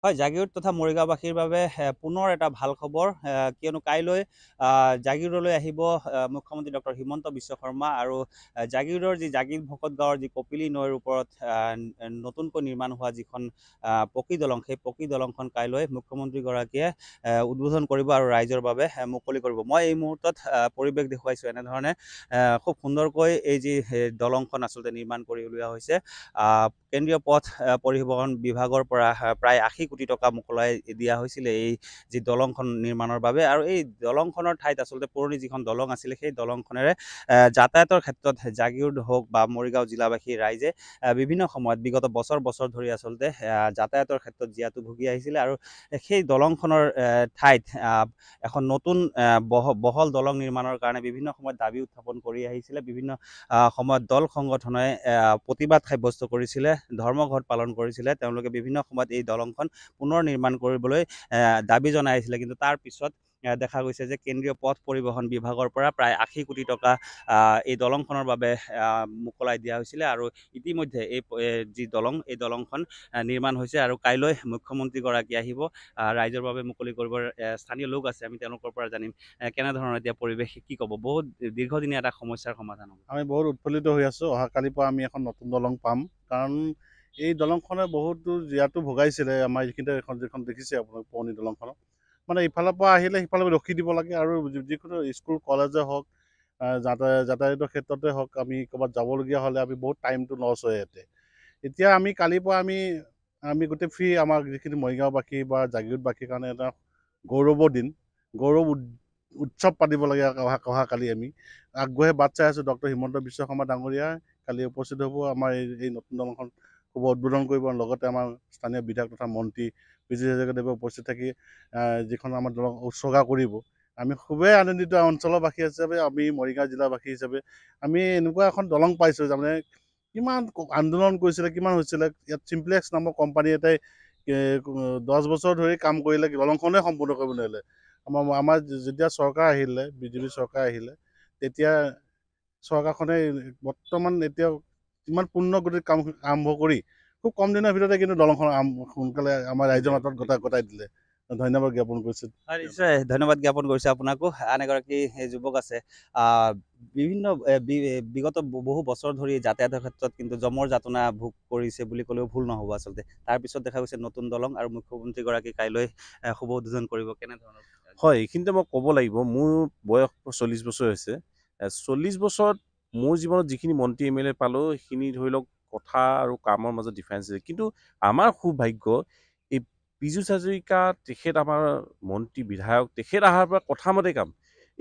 হয়, জাগিৰোড তথা মৰিগাঁওবাসীৰ বাবে পুনৰ এটা ভাল খবৰ। কিয়নো কাইলৈ জাগিৰোডলৈ আহিব মুখ্যমন্ত্ৰী ডক্টৰ হিমন্ত বিশ্ব শৰ্মা আৰু জাগিৰোডৰ যি জাগিৰ ভকত গাঁৱৰ যি কপিলী নৈৰ ওপৰত নতুনকৈ নিৰ্মাণ হোৱা যিখন পকী দলং, সেই পকী দলংখন কাইলৈ মুখ্যমন্ত্ৰীগৰাকীয়ে উদ্বোধন কৰিব আৰু ৰাইজৰ বাবে মুকলি কৰিব। মই এই মুহূৰ্তত পৰিৱেশ দেখুৱাইছোঁ এনেধৰণে খুব সুন্দৰকৈ এই যি দলংখন আচলতে নিৰ্মাণ কৰি উলিওৱা হৈছে। কেন্দ্ৰীয় পথ পৰিবহণ বিভাগৰ পৰা প্ৰায় ৮০ কোটি টকা মোকলাই দিয়া হৈছিলে এই যি দলংখন নিৰ্মাণৰ বাবে। আৰু এই দলংখনৰ ঠাইত আচলতে পুৰণি যিখন দলং আছিলে সেই দলংখনেৰে যাতায়াতৰ ক্ষেত্ৰত জাগিৰোড হওক বা মৰিগাঁও জিলাবাসী ৰাইজে বিভিন্ন সময়ত বিগত বছৰ বছৰ ধৰি আচলতে যাতায়াতৰ ক্ষেত্ৰত জীয়াতু ভুগি আহিছিলে। আৰু সেই দলংখনৰ ঠাইত এখন নতুন বহল দলং নিৰ্মাণৰ কাৰণে বিভিন্ন সময়ত দাবী উত্থাপন কৰি আহিছিলে। বিভিন্ন সময়ত দল সংগঠনে প্ৰতিবাদ সাব্যস্ত কৰিছিলে, ধৰ্মঘট পালন কৰিছিলে। তেওঁলোকে বিভিন্ন সময়ত এই দলংখন পুনৰ নিৰ্মাণ কৰিবলৈ দাবী জনাইছিলে। কিন্তু তাৰ পিছত দেখা গৈছে যে কেন্দ্ৰীয় পথ পৰিবহণ বিভাগৰ পৰা প্ৰায় ৮০ কোটি টকা এই দলংখনৰ বাবে মোকলাই দিয়া হৈছিলে। আৰু ইতিমধ্যে এই যি দলং, এই দলংখন নিৰ্মাণ হৈছে আৰু কাইলৈ মুখ্যমন্ত্ৰীগৰাকী আহিব ৰাইজৰ বাবে মুকলি কৰিব। স্থানীয় লোক আছে, আমি তেওঁলোকৰ পৰা জানিম কেনেধৰণৰ এতিয়া পৰিৱেশ, কি ক'ব। বহুত দীৰ্ঘদিনীয়া এটা সমস্যাৰ সমাধান হ'ব। আমি বহুত উৎফুল্লিত হৈ আছোঁ। অহাকালিৰ পৰা আমি এখন নতুন দলং পাম, কাৰণ এই দলংখনে বহুতো জীয়াতু ভোগাইছিলে। আমাৰ এইখিনিতে যিখন দেখিছে আপোনালোক পুৰণি দলংখনত, মানে ইফালৰ পৰা আহিলে সিফালে ৰখি দিব লাগে, আৰু যিকোনো স্কুল কলেজে হওক, যাতায়াতৰ ক্ষেত্ৰতে হওক, আমি ক'ৰবাত যাবলগীয়া হ'লে আমি বহুত টাইমটো লছ হয় ইয়াতে। এতিয়া আমি কালিৰ পৰা আমি গোটেই ফ্ৰী, আমাৰ যিখিনি মৰিগাঁওবাসী বা জাগিৰোডবাসীৰ কাৰণে এটা গৌৰৱৰ দিন, গৌৰৱ উৎসৱ পাতিব লাগে। অহাকালি আমি আগ্ৰহে বাট চাই আছোঁ। ডক্টৰ হিমন্ত বিশ্ব শৰ্মা ডাঙৰীয়া কালি উপস্থিত হ'ব, আমাৰ এই নতুন দলংখন শুভ উদ্বোধন কৰিব। লগতে আমাৰ স্থানীয় বিধায়ক তথা মন্ত্ৰী পীযুষ হাজৰিকাদেৱে উপস্থিত থাকি যিখন আমাৰ দলং উৎসৰ্গা কৰিব। আমি খুবেই আনন্দিত অঞ্চলবাসী হিচাপে, আমি মৰিগাঁও জিলাবাসী হিচাপে আমি এনেকুৱা এখন দলং পাইছোঁ। তাৰমানে কিমান আন্দোলন কৰিছিলে, কিমান হৈছিলে। ইয়াত চিম্প্লেক্স নামৰ কোম্পানী এটাই 10 বছৰ ধৰি কাম কৰিলে, দলংখনেই সম্পূৰ্ণ কৰিব নোৱাৰিলে। আমাৰ যেতিয়া চৰকাৰ আহিলে, বিজেপি চৰকাৰ আহিলে, তেতিয়া চৰকাৰখনে বৰ্তমান এতিয়া ইমান পূৰ্ণ গতিত কাম আৰম্ভ কৰি খুব কম দিনৰ ভিতৰতে কিন্তু দলংখন সোনকালে আমাৰ ৰাইজৰ মাজত গতাই দিলে। ধন্যবাদ জ্ঞাপন কৰিছোঁ। হয়, নিশ্চয় ধন্যবাদ জ্ঞাপন কৰিছোঁ আপোনাকো। আন এগৰাকী যুৱক আছে, বিভিন্ন বিগত বহু বছৰ ধৰি যাতায়াতৰ ক্ষেত্ৰত কিন্তু জমৰ যাতনা ভোগ কৰিছে বুলি ক'লেও ভুল নহ'ব আচলতে। তাৰপিছত দেখা গৈছে নতুন দলং আৰু মুখ্যমন্ত্ৰীগৰাকী কাইলৈ শুভ উদ্বোধন কৰিব। কেনেধৰণৰ? হয়, এইখিনিতে মই ক'ব লাগিব, মোৰ বয়স 40 বছৰ হৈছে। 40 বছৰত মোৰ জীৱনত যিখিনি মন্ত্ৰী MLA পালোঁ, সেইখিনি ধৰি লওক কথা আৰু কামৰ মাজত ডিফাৰেঞ্চ আছে। কিন্তু আমাৰ সৌভাগ্য, এই পীযুষ হাজৰিকা তেখেত আমাৰ মন্ত্ৰী বিধায়ক, তেখেত অহাৰ পৰা কথা মতে কাম।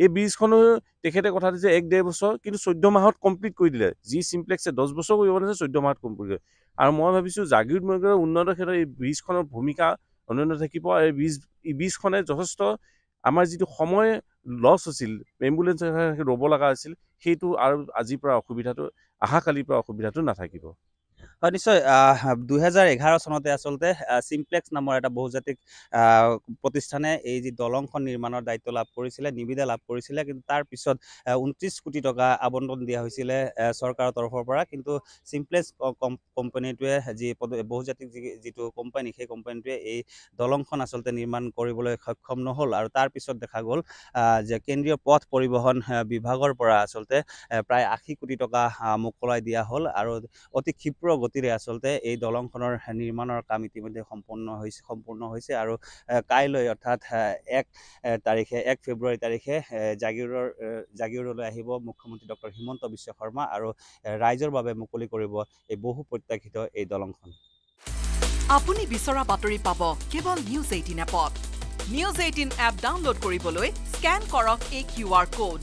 এই ব্ৰিজখনো তেখেতে কথা দিছে 1-1.5 বছৰ, কিন্তু 14 মাহত কমপ্লিট কৰি দিলে। যি চিম্প্লেক্সে 10 বছৰ কৰিব লাগিছে 14 মাহত কমপ্লিট কৰিলে। আৰু মই ভাবিছোঁ জাগিৰোড মৰিগাঁৱৰ উন্নয়নৰ ক্ষেত্ৰত এই ব্ৰিজখনৰ ভূমিকা অন্যান্য থাকিব। এই ব্ৰিজখনে যথেষ্ট আমাৰ যিটো সময় লছ হৈছিল, এম্বুলেঞ্চ ৰ'ব লগা হৈছিল, সেইটো আৰু আজিৰ পৰা অসুবিধাটো, অহাকালিৰ পৰা অসুবিধাটো নাথাকিব। হয়, নিশ্চয় 2011 চনতে আচলতে চিম্প্লেক্স নামৰ এটা বহুজাতিক প্ৰতিষ্ঠানে এই যি দলংখন নিৰ্মাণৰ দায়িত্ব লাভ কৰিছিলে, নিবিদা লাভ কৰিছিলে। কিন্তু তাৰ পিছত 29 কোটি টকা আবণ্টন দিয়া হৈছিলে চৰকাৰৰ তৰফৰ পৰা। কিন্তু চিম্প্লেক্স কোম্পানীটোৱে, যি বহুজাতিক যিটো কোম্পানী, সেই কোম্পানীটোৱে এই দলংখন আচলতে নিৰ্মাণ কৰিবলৈ সক্ষম নহ'ল। আৰু তাৰ পিছত দেখা গ'ল যে কেন্দ্ৰীয় পথ পৰিবহণ বিভাগৰ পৰা আচলতে প্ৰায় 80 কোটি টকা মোকলাই দিয়া হ'ল। আৰু অতি ক্ষিপ্ৰ গতিৰে আচলতে এই দলংখনৰ নিৰ্মাণৰ কাম ইতিমধ্যে সম্পূৰ্ণ হৈছে। আৰু কাইলৈ অৰ্থাৎ 1 ফেব্ৰুৱাৰী তাৰিখে জাগিৰোডলৈ আহিব মুখ্যমন্ত্ৰী ডক্টৰ হিমন্ত বিশ্ব শৰ্মা আৰু ৰাইজৰ বাবে মুকলি কৰিব এই বহু প্ৰত্যাশিত এই দলংখন। আপুনি বিচৰা বাতৰি পাব কেৱল নিউজ 18 এপত। নিউজ 18 এপ ডাউনলোড কৰিবলৈ স্কেন কৰক এই QR কোড।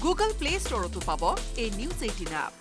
গুগল প্লে ষ্টৰতো পাব এই নিউজ 18 এপ।